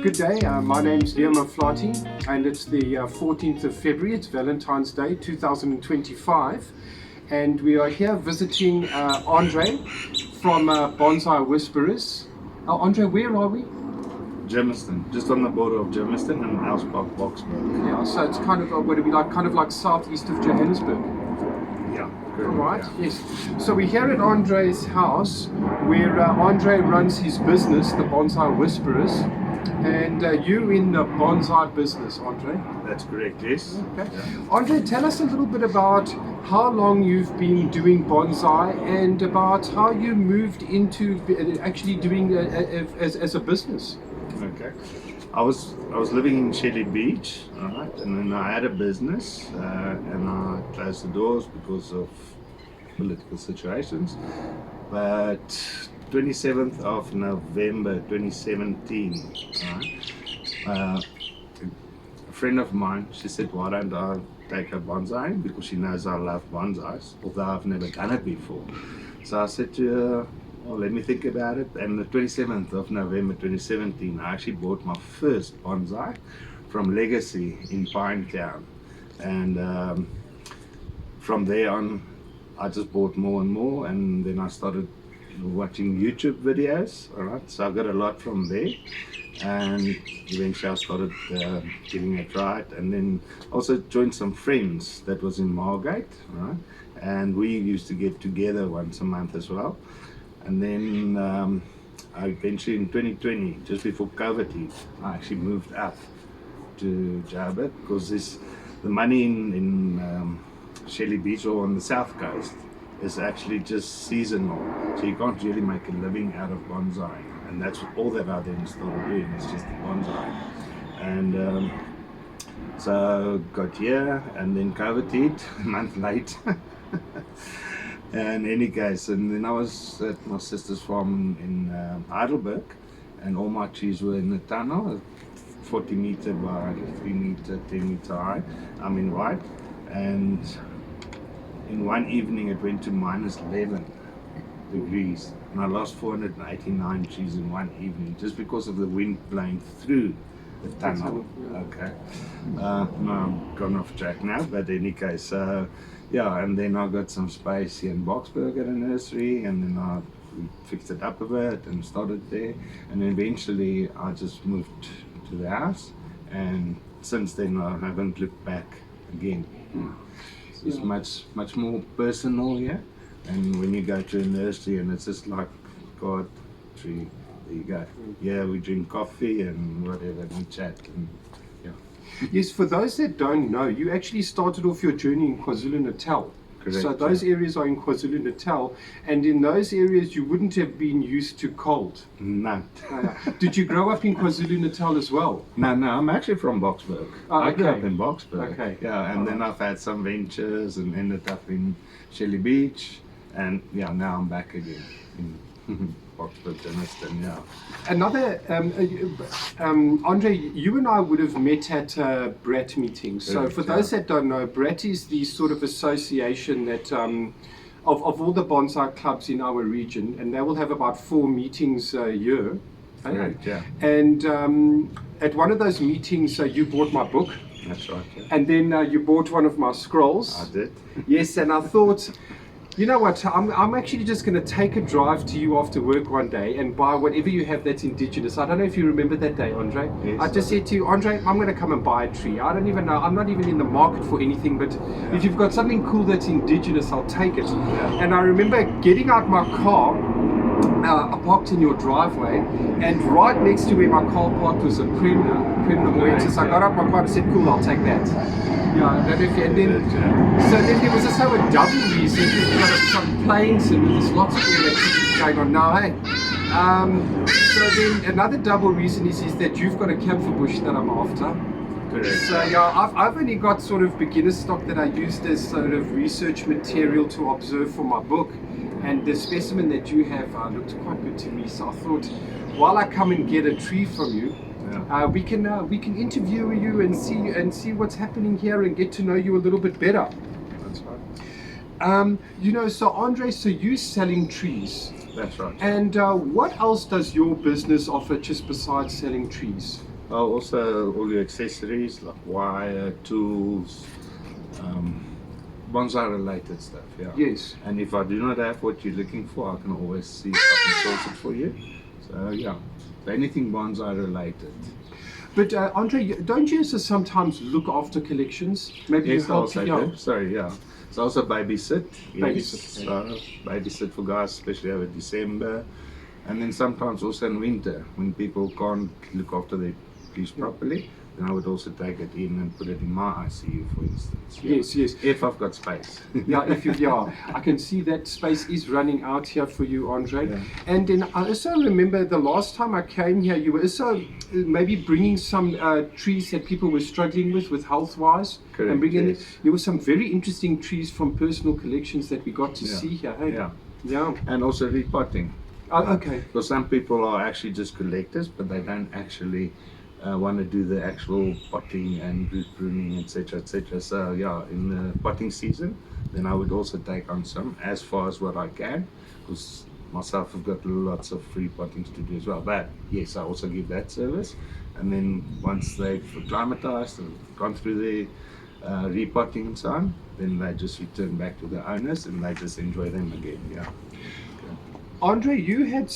Good day, my name's Liam Maflati and it's the 14th of February, it's Valentine's Day 2025 and we are here visiting Andre from Bonsai Whispers. Andre, where are we? Germiston, just on the border of Germiston and Elsbach, Boksburg. Yeah, so it's kind of, what do we like, kind of like southeast of Johannesburg. Yeah. Right, yeah. yes. So we're here at Andre's house where Andre runs his business, the Bonsai Whispers, and you in the bonsai business, Andre. That's correct, yes. Okay. Yeah. Andre, tell us a little bit about how long you've been doing bonsai and about how you moved into actually doing as a business. Okay. I was living in Shelly Beach, right, and then I had a business, and I closed the doors because of political situations. But 27th of November 2017, right, a friend of mine, she said, why don't I take up bonsai, because she knows I love bonsais, although I've never done it before. So I said to her, well, let me think about it. And the 27th of November 2017, I actually bought my first bonsai from Legacy in Pinetown. And from there on, I just bought more and more, and then I started watching YouTube videos, all right? So I got a lot from there, and eventually I started getting it right, and then also joined some friends that was in Margate, right? And we used to get together once a month as well. And then I eventually in 2020, just before COVID hit, I actually moved up to Joburg because the money in Shelly Beach or on the south coast is actually just seasonal, so you can't really make a living out of bonsai, and that's all that I then started doing, is just bonsai. And so got here, and then COVID hit a month late. And in any case, and then I was at my sister's farm in Heidelberg, and all my trees were in the tunnel, 40 meter by 3 meter, 10 meter high, I mean wide, and in one evening it went to minus 11 degrees, and I lost 489 trees in one evening just because of the wind blowing through the tunnel. Okay, no, I'm gone off track now, but in any case, yeah, and then I got some space here in Boksburg at a nursery, and then we fixed it up a bit and started there, and eventually I just moved to the house, and since then I haven't looked back again. It's much more personal, yeah. And when you go to a nursery and it's just like God tree, there you go. Yeah, we drink coffee and whatever, and we chat, and yeah. Yes, for those that don't know, you actually started off your journey in KwaZulu-Natal. Correct, so those areas are in KwaZulu-Natal, and in those areas you wouldn't have been used to cold. No. Did you grow up in KwaZulu-Natal as well? No, I'm actually from Boksburg. Oh, I grew okay. up in Boksburg. Okay. Yeah, and then I've had some ventures and ended up in Shelly Beach, and yeah, now I'm back again in Boksburg, Germiston, yeah. Another, Andre, you and I would have met at BRAT meetings. So Correct, for those that don't know, BRAT is the sort of association that of all the bonsai clubs in our region, and they will have about 4 meetings a year. Correct, yeah. And at one of those meetings, you bought my book. That's right, yeah. And then you bought one of my scrolls. I did. Yes, and I thought, you know what, I'm actually just going to take a drive to you after work one day and buy whatever you have that's indigenous. I don't know if you remember that day, Andre. Yes, I just said to you, Andre, I'm going to come and buy a tree. I don't even know, I'm not even in the market for anything, but if you've got something cool that's indigenous, I'll take it. Yeah. And I remember getting out my car, I parked in your driveway, and right next to where my car parked was a Premna. So I got out my car and said, cool, I'll take that. Yeah, and then, so then there was also a double reason. You've got some planes and there's lots of electricity going on now, hey? So then another double reason is that you've got a camphor bush that I'm after. Correct. So yeah, I've only got sort of beginner stock that I used as sort of research material to observe for my book. And the specimen that you have looked quite good to me. So I thought, while I come and get a tree from you, we can interview you and see what's happening here and get to know you a little bit better. That's right. You know, so Andre, so you're selling trees. That's right. And what else does your business offer just besides selling trees? Oh, also all your accessories like wire, tools, um, bonsai related stuff, yeah. Yes. And if I do not have what you're looking for, I can always see if I can source it for you. So yeah, so anything bonsai related. But Andre, don't you also sometimes look after collections? Maybe you Yes, I help also yeah. do. Sorry, yeah. So also babysit. Yes. Babysit, okay. So babysit for guys, especially over December. And then sometimes also in winter, when people can't look after their piece properly, then I would also take it in and put it in my ICU, for instance. Yeah. Yes, yes. If I've got space. Yeah, if you, yeah, I can see that space is running out here for you, Andre. Yeah. And then I also remember the last time I came here, you were also maybe bringing some trees that people were struggling with health-wise. Correct, And bringing, yes. there were some very interesting trees from personal collections that we got to Yeah. see here. Hey? Yeah. Yeah. And also repotting. Oh, okay. Because some people are actually just collectors, but they don't actually want to do the actual potting and root pruning, etc., etc. So yeah, in the potting season, then I would also take on some as far as what I can, because myself have got lots of free pottings to do as well. But yes, I also give that service, and then once they've acclimatized and gone through the repotting and so on, then they just return back to the owners and they just enjoy them again. Yeah. Andre, you had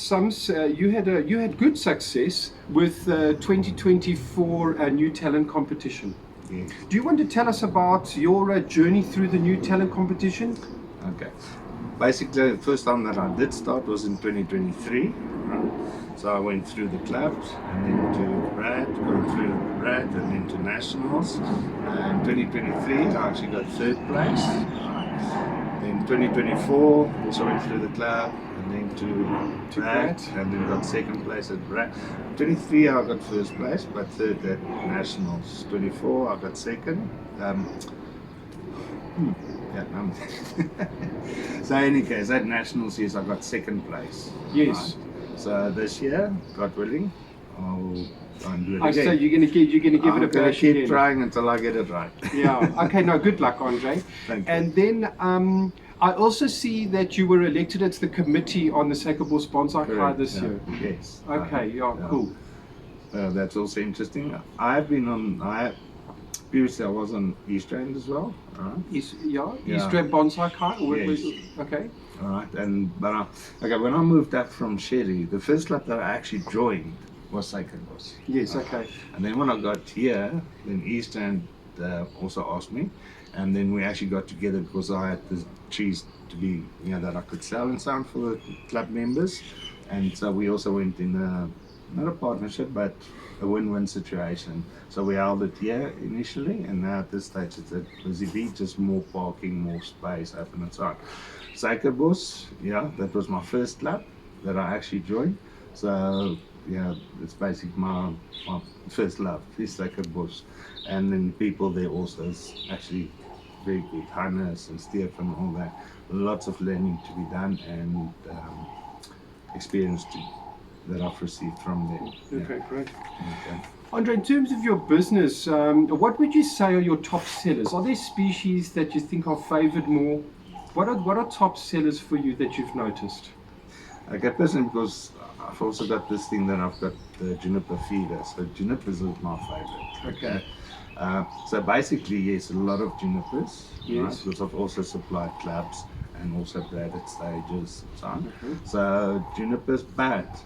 you had good success with 2024 New Talent Competition. Yes. Do you want to tell us about your journey through the New Talent Competition? Okay. Basically, the first time that I did start was in 2023. Right? So I went through the clubs and then to Brad, going through Brad and then to nationals. In 2023, I actually got third place. In 2024, also went through the club and then to Brad, and then got second place at Brad. 23, I got first place, but third at nationals. 24, I got second. Yeah, no. So in any case, at nationals, yes, I got second place. Yes. Right. So this year, God willing, I'll try and do it again. So you're going to give it a bash keep again. trying until I get it right. Yeah. Okay. No. Good luck, Andre. Thank you. And then I also see that you were elected as the committee on the Sacabos Bonsai Kai this year. Yes. Okay. Yeah. Cool. That's also interesting. I've been on. Previously, I was on East Rand as well. East Rand Bonsai Kai. Yes. Okay. All right, okay, when I moved up from Sherry, the first club that I actually joined was Sacabos. Yes. Okay. And then when I got here, then East Rand also asked me, and then we actually got together because I had the trees to be, that I could sell and sound for the club members, and so we also went in not a partnership, but a win-win situation. So we held it here initially, and now at this stage it's a busy beach, just more parking, more space, open and so on. Sacabos, that was my first club that I actually joined. So it's basically my first love, is Sacabos. And then people there also is actually very good, Hannes and Stefan, all that. Lots of learning to be done and experience that I've received from them. Okay, great. Okay. Andre, in terms of your business, what would you say are your top sellers? Are there species that you think are favored more? What are top sellers for you that you've noticed? Okay, personally, because I've also got this thing that I've got the juniper feeder. So junipers is my favorite. Okay. So basically, yes, a lot of junipers. Yes. Right? Because I've also supplied clubs and also bladed stages and so on. Mm-hmm. So junipers, but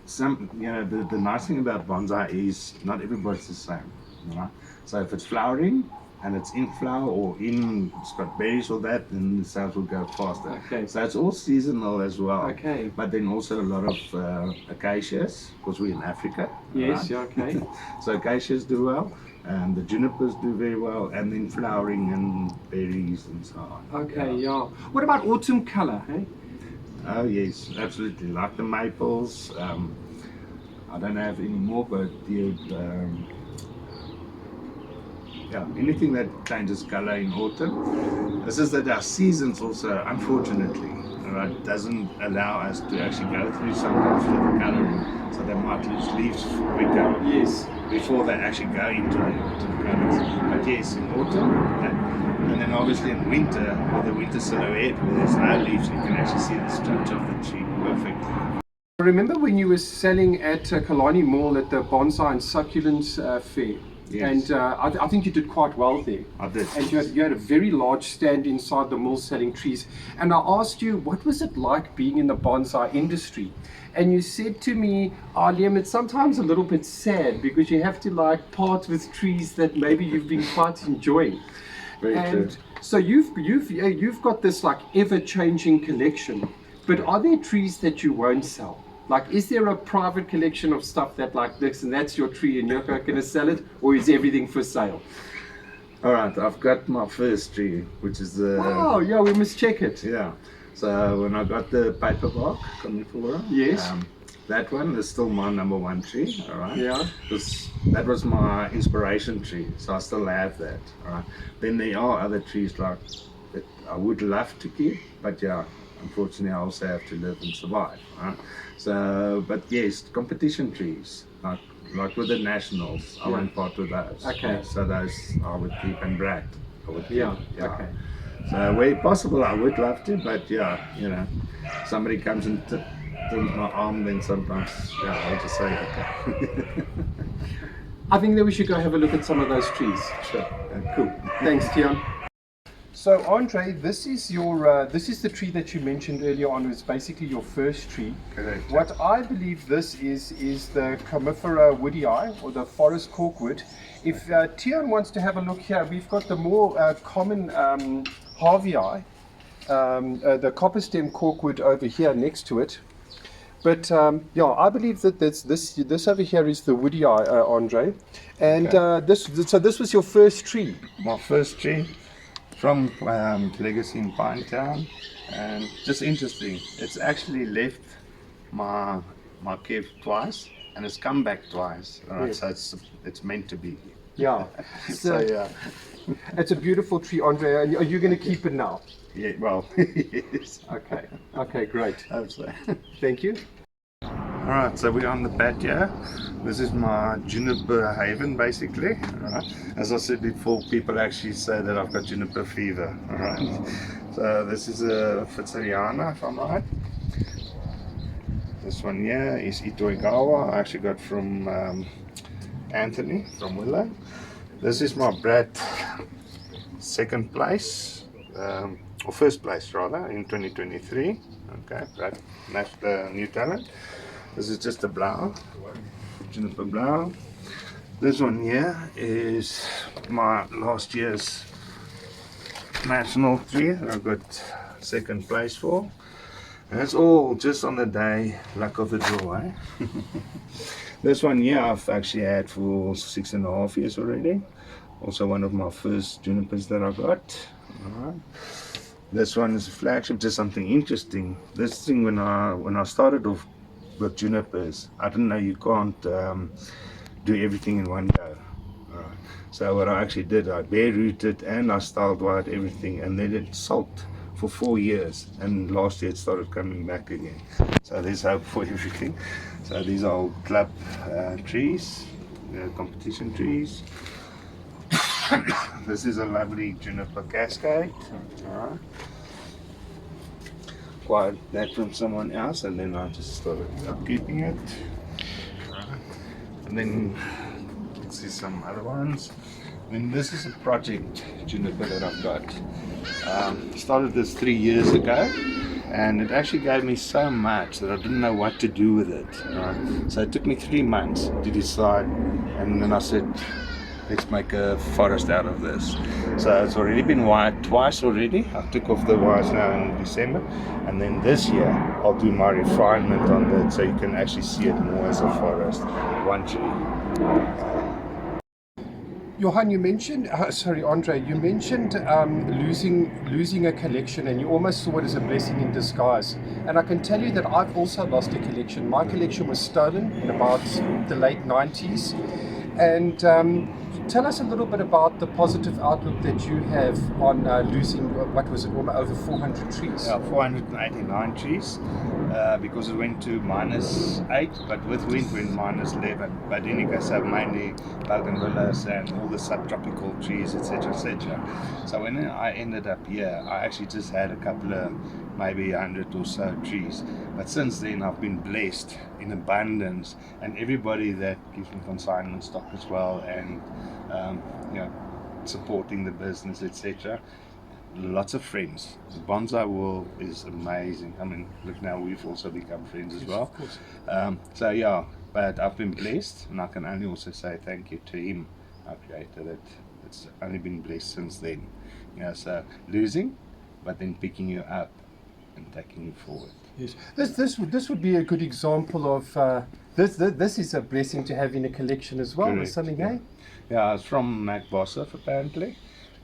the nice thing about bonsai is not everybody's the same. Right? So if it's flowering and it's in flower or it's got berries or that, then the sales will go faster. Okay. So it's all seasonal as well. Okay. But then also a lot of acacias, because we're in Africa. Yes, right? okay. So acacias do well, and the junipers do very well, and then flowering and berries and so on. Okay, yeah. What about autumn color, hey? Oh yes, absolutely. Like the maples. I don't have any more, but anything that changes color in autumn. This is that our seasons also, unfortunately, right, doesn't allow us to actually go through sometimes with the coloring. So they might lose leaves quicker. Yes. Before they actually go into the colors. But yes, in autumn, and then obviously in winter, with the winter silhouette, where there's no leaves, you can actually see the structure of the tree perfectly. remember when you were selling at Kalani Mall at the Bonsai and Succulents Fair? Yes. And I think you did quite well there. I did. And you had a very large stand inside the mall selling trees. And I asked you, what was it like being in the bonsai industry? And you said to me, Liam, it's sometimes a little bit sad because you have to like part with trees that maybe you've been quite enjoying. Very true. So you've got this like ever-changing collection, but are there trees that you won't sell? Like, is there a private collection of stuff that like this and that's your tree and you're going to sell it, or is everything for sale? All right, I've got my first tree, which is the... Wow, yeah, we must check it. Yeah. So when I got the paperbark conifera, Yes. that one is still my number one tree. All right. Yeah. That was my inspiration tree, so I still have that. All right. Then there are other trees like that I would love to keep, but yeah, unfortunately I also have to live and survive. Right? So, but yes, competition trees like with the nationals, I won't part with those. Okay. So those I would keep, and Brad I would keep. Yeah. Okay. So where possible, I would love to, but yeah, you know, somebody comes and turns my arm, then sometimes, yeah, I'll just say, okay. I think that we should go have a look at some of those trees. Sure. Cool. Thanks, Tian. So, Andre, this is the tree that you mentioned earlier on. It's basically your first tree. Correct. What I believe this is the Comifera woodii, or the forest corkwood. If Tian wants to have a look here, we've got the more common Harveyi, the copper stem corkwood over here next to it. But yeah, I believe that this over here is the woodii, Andre. And Okay. so this was your first tree. My first tree from Legacy in Pinetown, and just interesting, it's actually left my cave twice, and it's come back twice. All right, Yes. so it's meant to be. Yeah. So yeah, It's a beautiful tree, Andre. Are you going to keep it now? yeah. Well, yes. Okay. Okay, great. Hope so. Thank you. Alright, so we're on the patio. This is my juniper haven basically. Alright. As I said before, people actually say that I've got juniper fever. Alright. So this is a Fitzeriana, if I'm right. This one here is Itoigawa. I actually got from Anthony from Willow. This is my Brad second place, or first place rather, in 2023. Okay, Brad, the new talent. This is just a blau, juniper blau. This one here is my last year's national tree that I got second place for. And it's all just on the day, luck of the draw, eh? This one here I've actually had for 6.5 years already. Also one of my first junipers that I got. Alright. This one is a flagship, just something interesting. This thing, when I started off with junipers, I didn't know you can't do everything in one go. Alright. So what I actually did, I bare rooted and I styled wired everything, and then it sulked for 4 years, and last year it started coming back again. So there's hope for everything. So these are all club trees, competition trees. This is a lovely juniper cascade. Alright. Acquired that from someone else, and then I just started upkeeping it. And then let's see some other ones. And this is a project juniper that I've got. Started this 3 years ago, and it actually gave me so much that I didn't know what to do with it. So it took me 3 months to decide, and then I said, let's make a forest out of this. So it's already been wired twice already. I took off the wires now in December, and then this year I'll do my refinement on that, so you can actually see it more as a forest. One tree. Johan, you mentioned, Andre, you mentioned losing a collection, and you almost saw it as a blessing in disguise. And I can tell you that I've also lost a collection. My collection was stolen in about the late 90s. And tell us a little bit about the positive outlook that you have on losing, what was it, over 400 trees? Yeah, 489 trees, because it went to -8, but with wind went -11. But in any case, mainly bougainvilleas and all the subtropical trees, etc., etc. So when I ended up here, I actually just had a couple of maybe 100 or so trees. But since then I've been blessed in abundance, and everybody that gives me consignment stock as well, and you know, supporting the business, etc. Lots of friends. The bonsai world is amazing. I mean, look, now we've also become friends as well. So yeah, but I've been blessed, and I can only also say thank you to him. I created it. It's only been blessed since then. You know, so losing, but then picking you up and taking you forward. Yes, this would be a good example of this is a blessing to have in a collection as well, or Correct, something, yeah. eh? Yeah, it's from Mac Bossoff apparently.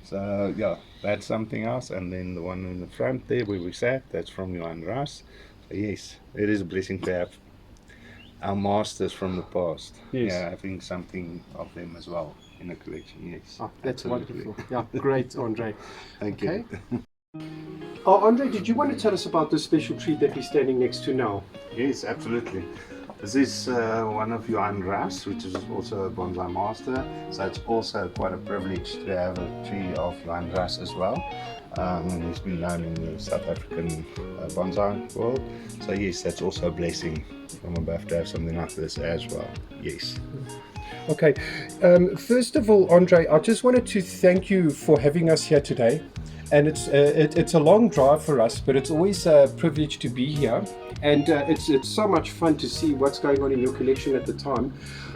So yeah, that's something else. And then the one in the front there where we sat, that's from Johan Ras. So yes, it is a blessing to have our masters from the past. Yes. Yeah, having something of them as well in a collection. Yes. Oh, that's absolutely. wonderful. Yeah, great, Andre. Thank Okay. you. Oh, Andre, did you want to tell us about this special tree that we're standing next to now? Yes, absolutely. This is one of Johan Ras, which is also a bonsai master. So it's also quite a privilege to have a tree of Johan Ras as well. And he's been known in the South African bonsai world. So yes, that's also a blessing from above to have something like this as well. Yes. Okay, first of all, Andre, I just wanted to thank you for having us here today. And it's a long drive for us, but it's always a privilege to be here. And it's so much fun to see what's going on in your collection at the time.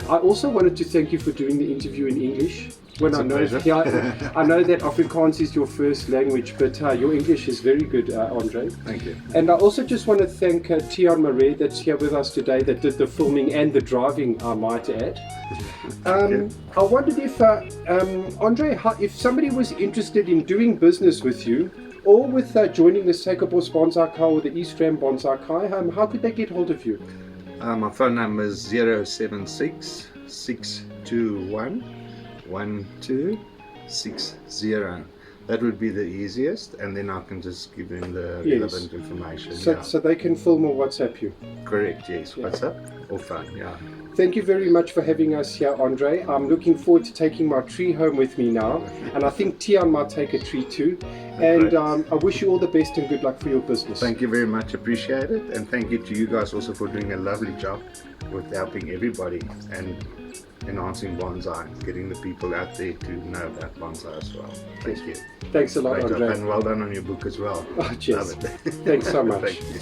I also wanted to thank you for doing the interview in English. When It's I a know, pleasure. yeah, I know that Afrikaans is your first language, but your English is very good, Andre. Thank you. And I also just want to thank Tian Marais that's here with us today, that did the filming and the driving, I might add. I wondered if, Andre, if somebody was interested in doing business with you, or with joining the Suikerbos Bonsai Kai or the East Rand Bonsai Kai, how could they get hold of you? My phone number is 076 621 1260. That would be the easiest, and then I can just give them the relevant information. So, Yeah. so they can film or WhatsApp you. Correct, yes. What's up? Or phone, yeah. Thank you very much for having us here, Andre. I'm looking forward to taking my tree home with me now, and I think Tian might take a tree too. And Great. I wish you all the best and good luck for your business. Thank you very much, appreciate it, and thank you to you guys also for doing a lovely job with helping everybody and enhancing bonsai, getting the people out there to know about bonsai as well. Thank you. Thanks a lot, Great job, Andre. and well done on your book as well. Oh, cheers. Love it. Thanks so much. Thank you.